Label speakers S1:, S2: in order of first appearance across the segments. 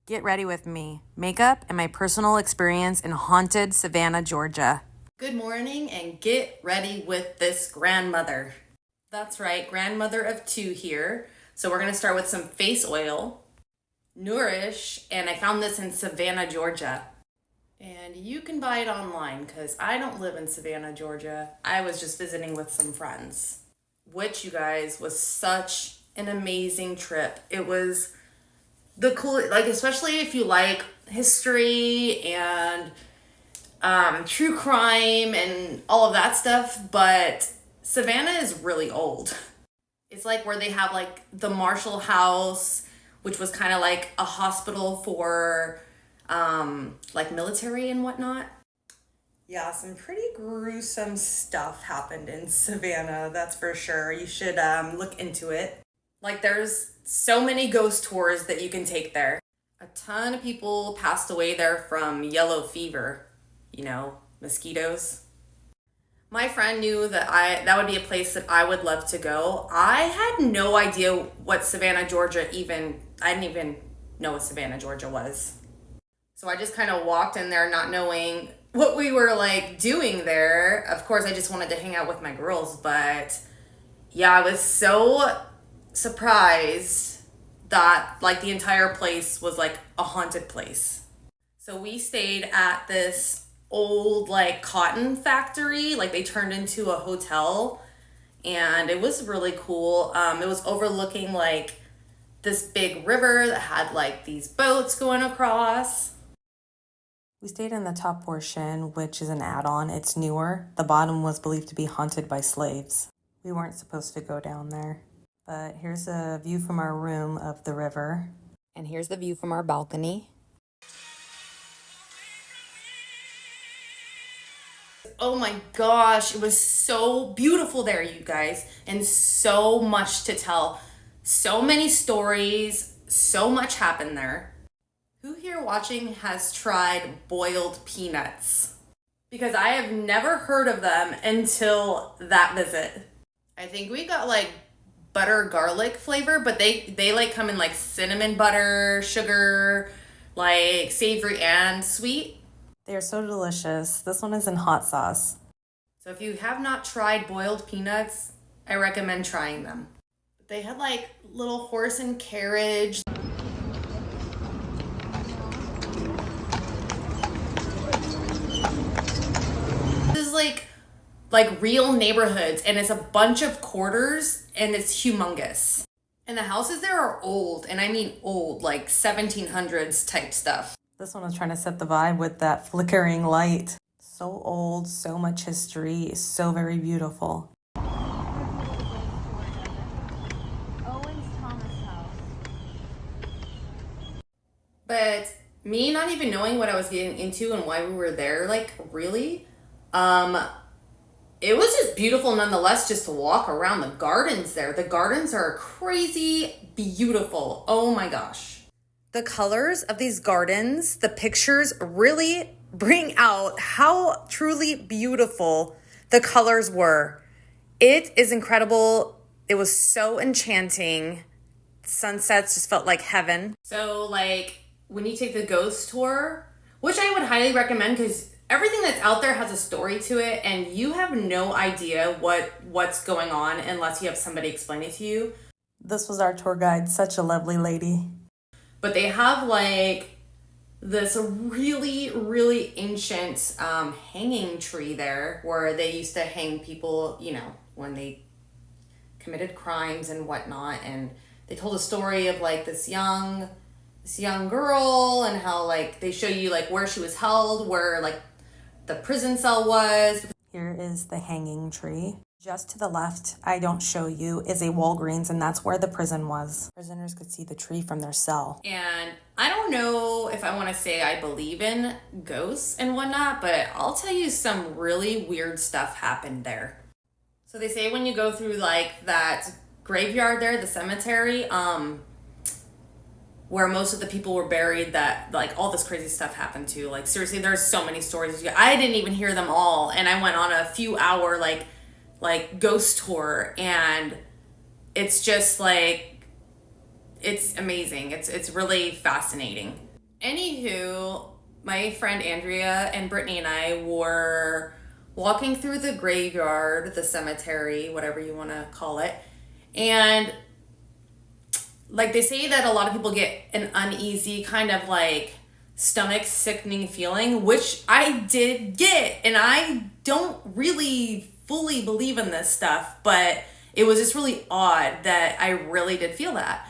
S1: Get ready with me. Makeup and my personal experience in haunted Savannah, Georgia. Good morning and get ready with this grandmother. That's right, grandmother of two here. So we're gonna start with some face oil, Nourish, and I found this in Savannah, Georgia. And you can buy it online because I don't live in Savannah, Georgia. I was just visiting with some friends, which you guys was such an amazing trip. It was the cool, like, especially if you like history and true crime and all of that stuff. But Savannah is really old. It's like where they have like the Marshall House, which was kind of like a hospital for like military and whatnot. Yeah, some pretty gruesome stuff happened in Savannah, that's for sure. You should look into it. Like, there's so many ghost tours that you can take there. A ton of people passed away there from yellow fever, mosquitoes. My friend knew that would be a place that I would love to go. I had no idea what Savannah, Georgia I didn't even know what Savannah, Georgia was. So I just kind of walked in there not knowing what we were like doing there. Of course, I just wanted to hang out with my girls, but yeah, I was so surprised that like the entire place was like a haunted place. So we stayed at this old like cotton factory, like they turned into a hotel, and it was really cool. It was overlooking like this big river that had like these boats going across. We stayed in the top portion, which is an add-on. It's newer. The bottom was believed to be haunted by slaves. We weren't supposed to go down there. But here's a view from our room of the river. And here's the view from our balcony. Oh my gosh, it was so beautiful there, you guys. And so much to tell. So many stories. So much happened there. Who here watching has tried boiled peanuts? Because I have never heard of them until that visit. I think we got like butter garlic flavor, but they like come in like cinnamon butter, sugar, like savory and sweet. They are so delicious. This one is in hot sauce. So if you have not tried boiled peanuts, I recommend trying them. They had like little horse and carriage. This is like real neighborhoods, and it's a bunch of quarters, and it's humongous. And the houses there are old, and I mean old, like 1700s type stuff. This one was trying to set the vibe with that flickering light. So old, so much history, so very beautiful. But me not even knowing what I was getting into and why we were there, like, really, it was just beautiful nonetheless just to walk around the gardens there. The gardens are crazy beautiful. Oh my gosh. The colors of these gardens, the pictures really bring out how truly beautiful the colors were. It is incredible. It was so enchanting. Sunsets just felt like heaven. So like when you take the ghost tour, which I would highly recommend because everything that's out there has a story to it, and you have no idea what's going on unless you have somebody explain it to you. This was our tour guide, such a lovely lady. But they have like this really, really ancient hanging tree there where they used to hang people, when they committed crimes and whatnot. And they told a story of like this young girl and how like they show you like where she was held, where like the prison cell was. Here is the hanging tree. Just to the left, I don't show you, is a Walgreens, and that's where the prison was. Prisoners could see the tree from their cell. And I don't know if I want to say I believe in ghosts and whatnot, but I'll tell you some really weird stuff happened there. So they say when you go through like that graveyard there, the cemetery, where most of the people were buried, that like all this crazy stuff happened to. Like seriously, there's so many stories. I didn't even hear them all, and I went on a few hour like ghost tour, and it's just like, it's amazing. It's really fascinating. Anywho, my friend Andrea and Brittany and I were walking through the graveyard, the cemetery, whatever you want to call it. And like they say that a lot of people get an uneasy kind of like stomach sickening feeling, which I did get. And I don't really fully believe in this stuff, but it was just really odd that I really did feel that.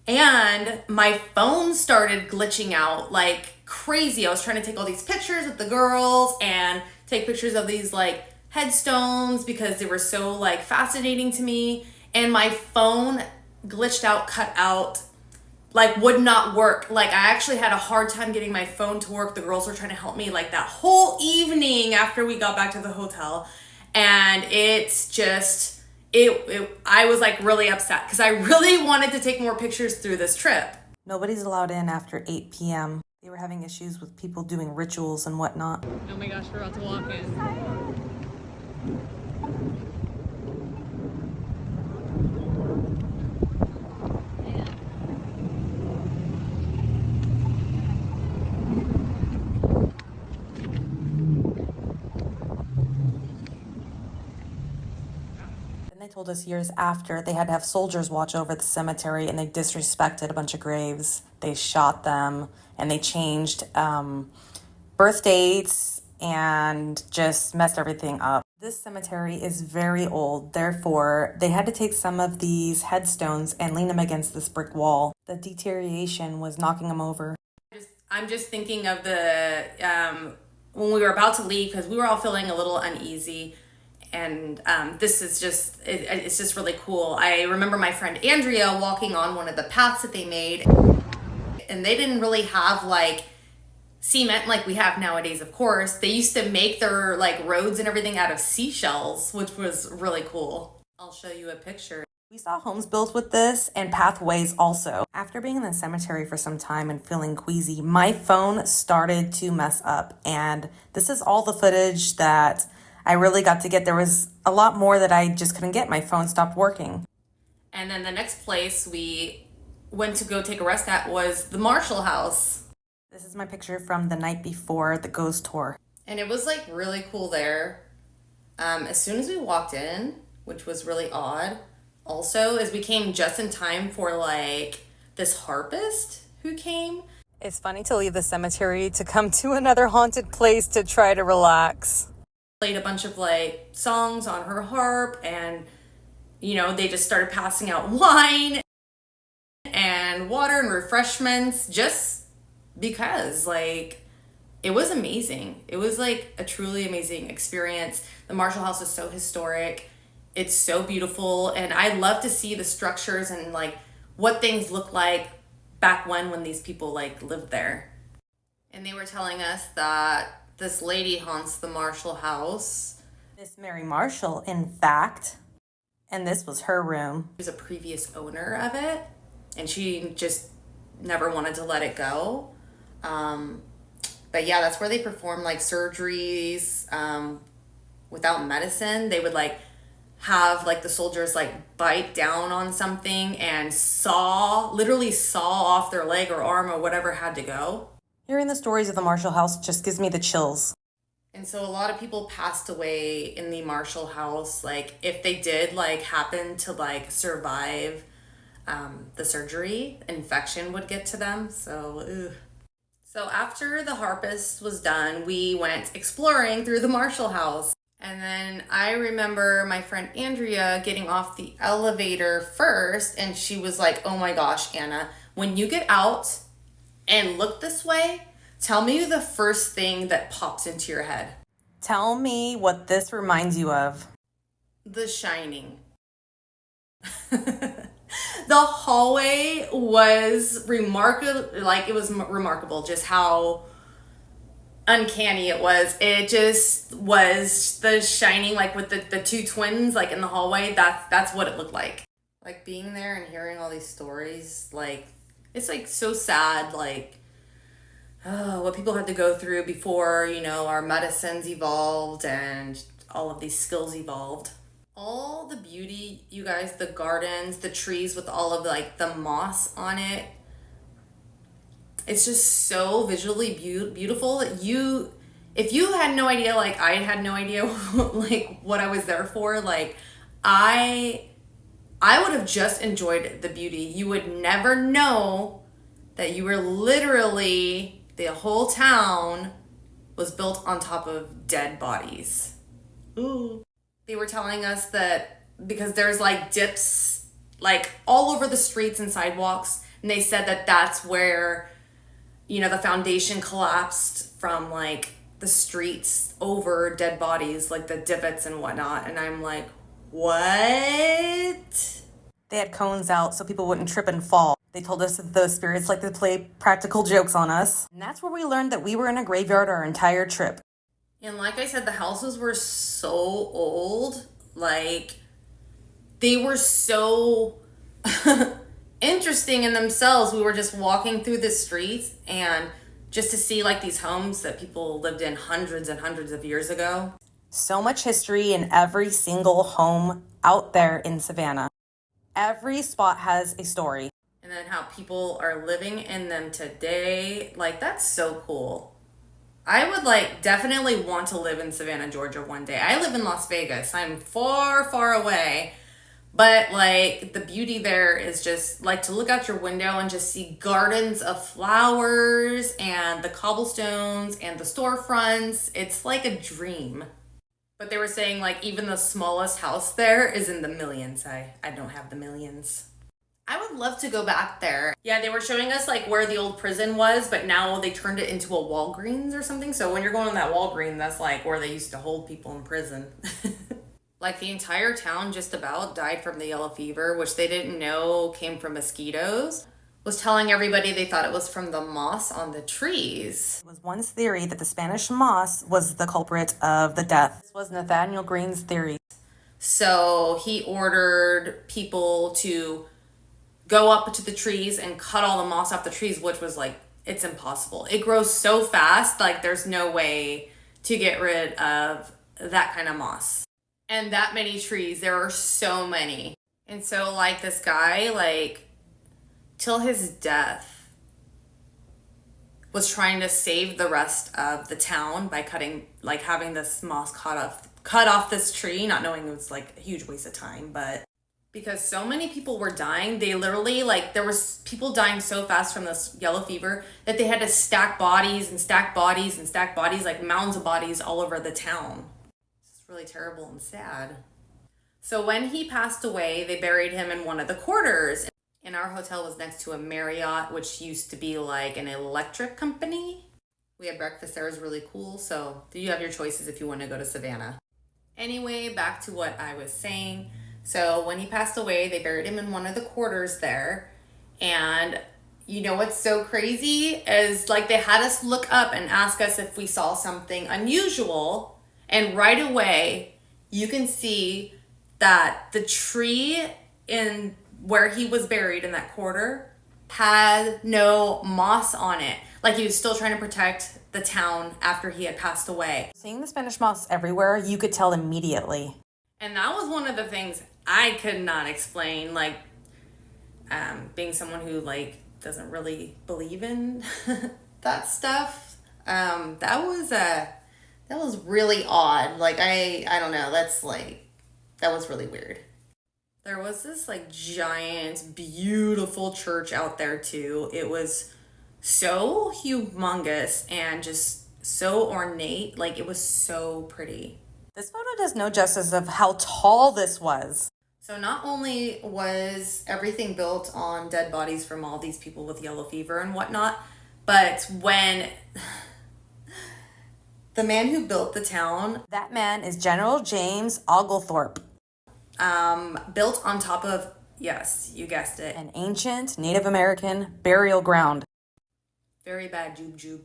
S1: And my phone started glitching out like crazy. I was trying to take all these pictures with the girls and take pictures of these like headstones because they were so like fascinating to me. And my phone glitched out, cut out, like would not work. Like I actually had a hard time getting my phone to work. The girls were trying to help me like that whole evening after we got back to the hotel. And it's just... I was like really upset because I really wanted to take more pictures through this trip.
S2: Nobody's allowed in after 8 p.m. They were having issues with people doing rituals and whatnot.
S1: Oh my gosh, we're about to walk in.
S2: They told us years after they had to have soldiers watch over the cemetery and they disrespected a bunch of graves. They shot them and they changed birth dates and just messed everything up. This cemetery is very old, therefore they had to take some of these headstones and lean them against this brick wall. The deterioration was knocking them over.
S1: I'm just thinking of the when we were about to leave because we were all feeling a little uneasy. And this is just, it's just really cool. I remember my friend Andrea walking on one of the paths that they made, and they didn't really have like cement like we have nowadays, of course. They used to make their like roads and everything out of seashells, which was really cool. I'll show you a picture.
S2: We saw homes built with this and pathways also. After being in the cemetery for some time and feeling queasy, my phone started to mess up. And this is all the footage that I really got to get. There was a lot more that I just couldn't get. My phone stopped working.
S1: And then the next place we went to go take a rest at was the Marshall House.
S2: This is my picture from the night before the ghost tour.
S1: And it was like really cool there. As soon as we walked in, which was really odd, also as we came just in time for like this harpist who came.
S2: It's funny to leave the cemetery to come to another haunted place to try to relax.
S1: Played a bunch of like songs on her harp, and you know, they just started passing out wine and water and refreshments just because like it was amazing. It was like a truly amazing experience. The Marshall House is so historic. It's so beautiful, and I love to see the structures and like what things look like back when these people like lived there. And they were telling us that this lady haunts the Marshall House.
S2: Miss Mary Marshall, in fact. And this was her room.
S1: She was a previous owner of it, and she just never wanted to let it go. But yeah, that's where they perform like surgeries without medicine. They would like have like the soldiers like bite down on something and literally saw off their leg or arm or whatever had to go.
S2: Hearing the stories of the Marshall House just gives me the chills.
S1: And so a lot of people passed away in the Marshall House. Like if they did like happen to like survive the surgery, infection would get to them. So after the harpist was done, we went exploring through the Marshall House. And then I remember my friend Andrea getting off the elevator first, and she was like, oh my gosh, Anna, when you get out and look this way, tell me the first thing that pops into your head.
S2: Tell me what this reminds you of.
S1: The Shining. The hallway was remarkable. Like, it was remarkable just how uncanny it was. It just was The Shining, like with the two twins like in the hallway. That's what it looked like. Like being there and hearing all these stories, like it's like so sad, like what people had to go through before, you know, our medicines evolved and all of these skills evolved. All the beauty, you guys, the gardens, the trees with all of like the moss on it. It's just so visually beautiful that if you had no idea, like I had no idea like what I was there for, like I would have just enjoyed the beauty. You would never know that you were literally, the whole town was built on top of dead bodies. Ooh. They were telling us that because there's like dips like all over the streets and sidewalks, and they said that that's where, you know, the foundation collapsed from like the streets over dead bodies, like the divots and whatnot. And I'm like, what?
S2: They had cones out so people wouldn't trip and fall. They told us that those spirits like to play practical jokes on us. And that's where we learned that we were in a graveyard our entire trip.
S1: And like I said, the houses were so old. Like, they were so interesting in themselves. We were just walking through the streets and just to see like these homes that people lived in hundreds and hundreds of years ago.
S2: So much history in every single home out there in Savannah. Every spot has a story.
S1: And then how people are living in them today. Like, that's so cool. I would like definitely want to live in Savannah, Georgia one day. I live in Las Vegas. I'm far, far away. But like the beauty there is just like to look out your window and just see gardens of flowers and the cobblestones and the storefronts. It's like a dream. But they were saying like even the smallest house there is in the millions. I don't have the millions. I would love to go back there. Yeah, they were showing us like where the old prison was, but now they turned it into a Walgreens or something. So when you're going to that Walgreens, that's like where they used to hold people in prison. Like the entire town just about died from the yellow fever, which they didn't know came from mosquitoes. Was telling everybody they thought it was from the moss on the trees.
S2: It was one's theory that the Spanish moss was the culprit of the death. This was Nathaniel Green's theory.
S1: So he ordered people to go up to the trees and cut all the moss off the trees, which was like, it's impossible. It grows so fast, like there's no way to get rid of that kind of moss. And that many trees, there are so many. And so like this guy, like till his death, was trying to save the rest of the town by cutting, like having this moss cut off this tree, not knowing it was like a huge waste of time, but because so many people were dying, they literally like there was people dying so fast from this yellow fever that they had to stack bodies and stack bodies and stack bodies, like mounds of bodies all over the town. It's really terrible and sad. So when he passed away, they buried him in one of the quarters. And our hotel was next to a Marriott, which used to be like an electric company. We had breakfast there. It was really cool. So you have your choices if you want to go to Savannah. Anyway, back to what I was saying. So when he passed away, they buried him in one of the quarters there. And you know what's so crazy is like they had us look up and ask us if we saw something unusual. And right away, you can see that the tree in where he was buried in that quarter had no moss on it. Like he was still trying to protect the town after he had passed away.
S2: Seeing the Spanish moss everywhere, you could tell immediately.
S1: And that was one of the things I could not explain. Like, being someone who like doesn't really believe in that stuff. That was really odd. Like I don't know. That was really weird. There was this like giant, beautiful church out there too. It was so humongous and just so ornate. Like it was so pretty.
S2: This photo does no justice of how tall this was.
S1: So not only was everything built on dead bodies from all these people with yellow fever and whatnot, but when the man who built the town,
S2: that man is General James Oglethorpe.
S1: Built on top of, yes, you guessed it,
S2: an ancient Native American burial ground.
S1: Very bad joob.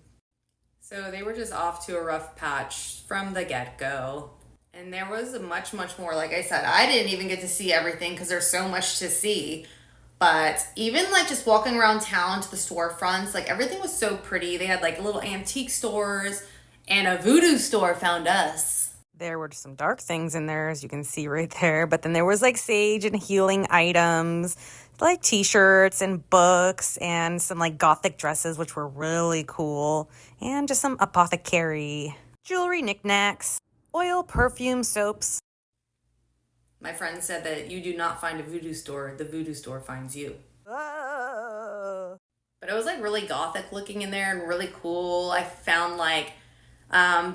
S1: So they were just off to a rough patch from the get-go. And there was much, much more. Like I said, I didn't even get to see everything because there's so much to see. But even like just walking around town to the storefronts, like everything was so pretty. They had like little antique stores and a voodoo store found us.
S2: There were some dark things in there, as you can see right there. But then there was like sage and healing items, like t-shirts and books and some like gothic dresses, which were really cool. And just some apothecary jewelry, knickknacks, oil, perfume, soaps.
S1: My friend said that you do not find a voodoo store, the voodoo store finds you. But it was like really gothic looking in there and really cool. I found like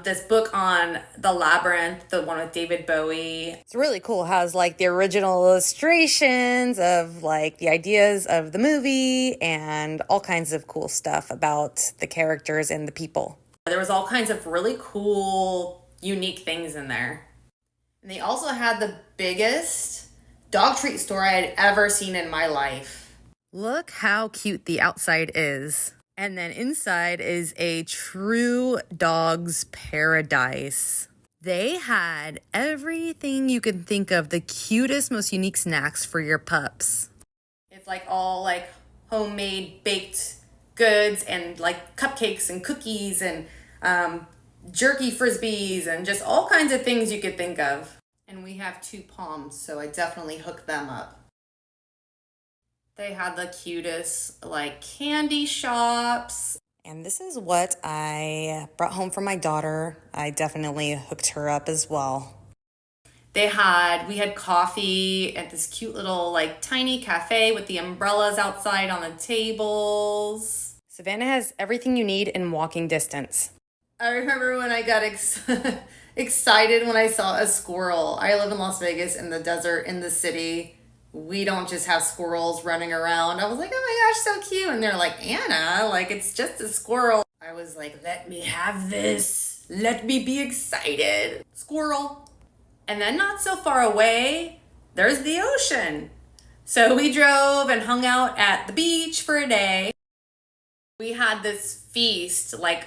S1: this book on the Labyrinth, the one with David Bowie.
S2: It's really cool. It has like the original illustrations of like the ideas of the movie and all kinds of cool stuff about the characters and the people.
S1: There was all kinds of really cool, unique things in there. And they also had the biggest dog treat store I had ever seen in my life.
S2: Look how cute the outside is. And then inside is a true dog's paradise. They had everything you can think of, the cutest, most unique snacks for your pups.
S1: It's like all like homemade baked goods and like cupcakes and cookies and jerky frisbees and just all kinds of things you could think of. And we have 2 Palms, so I definitely hooked them up. They had the cutest like candy shops.
S2: And this is what I brought home for my daughter. I definitely hooked her up as well.
S1: We had coffee at this cute little like tiny cafe with the umbrellas outside on the tables.
S2: Savannah has everything you need in walking distance.
S1: I remember when I got excited when I saw a squirrel. I live in Las Vegas in the desert, in the city. We don't just have squirrels running around. I was like, oh my gosh, so cute. And they're like, Anna, like it's just a squirrel. I was like, let me have this. Let me be excited. Squirrel. And then not so far away, there's the ocean. So we drove and hung out at the beach for a day. We had this feast like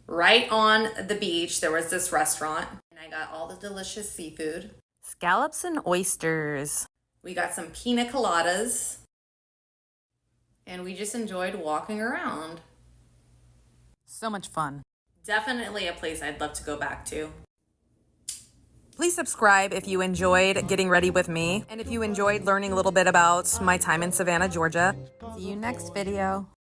S1: right on the beach. There was this restaurant and I got all the delicious seafood.
S2: Scallops and oysters.
S1: We got some pina coladas, and we just enjoyed walking around.
S2: So much fun.
S1: Definitely a place I'd love to go back to.
S2: Please subscribe if you enjoyed getting ready with me, and if you enjoyed learning a little bit about my time in Savannah, Georgia. See you next video.